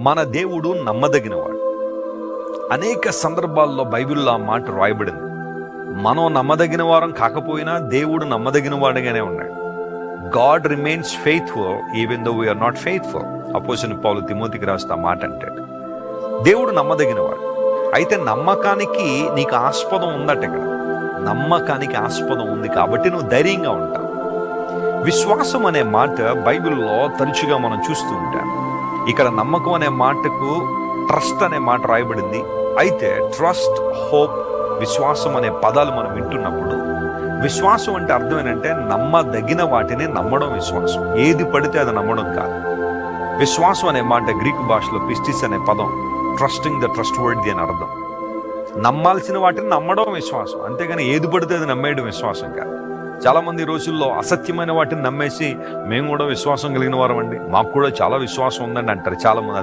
మన దేవుడు నమ్మదగినవాడు. అనేక సందర్భాల్లో బైబిల్లో ఆ మాట రాయబడింది. మనం నమ్మదగిన వారం కాకపోయినా దేవుడు నమ్మదగిన వాడుగానే ఉన్నాడు. God remains faithful even though we are not faithful. అపోస్తలుడైన పౌలు తిమోతికి రాస్తా మాట అంటాడు. దేవుడు నమ్మదగినవాడు. అయితే నమ్మకానికి నీకు ఆస్పదం ఉందట. ఇక్కడ నమ్మకానికి ఆస్పదం ఉంది కాబట్టి నువ్వు ధైర్యంగా ఉంటావు. విశ్వాసం అనే మాట బైబిల్లో తరచుగా మనం చూస్తూ ఉంటాం. ఇక్కడ నమ్మకం అనే మాటకు ట్రస్ట్ అనే మాట రాయబడింది. అయితే ట్రస్ట్, హోప్, విశ్వాసం అనే పదాలు మనం వింటున్నప్పుడు విశ్వాసం అంటే అర్థం ఏంటంటే నమ్మదగిన వాటిని నమ్మడం విశ్వాసం. ఏది పడితే అది నమ్మడం కాదు. విశ్వాసం అనే మాట గ్రీకు భాషలో పిస్టిస్ అనే పదం ట్రస్టింగ్ ద ట్రస్ట్ వర్ది అని అర్థం. నమ్మాల్సిన వాటిని నమ్మడం విశ్వాసం, అంతేగాని ఏది పడితే అది నమ్మేయడం విశ్వాసం కాదు. చాలా మంది ఈ రోజుల్లో అసత్యమైన వాటిని నమ్మేసి మేము కూడా విశ్వాసం కలిగిన వారం అండి, మాకు కూడా చాలా విశ్వాసం ఉందండి అంటారు చాలా మంది.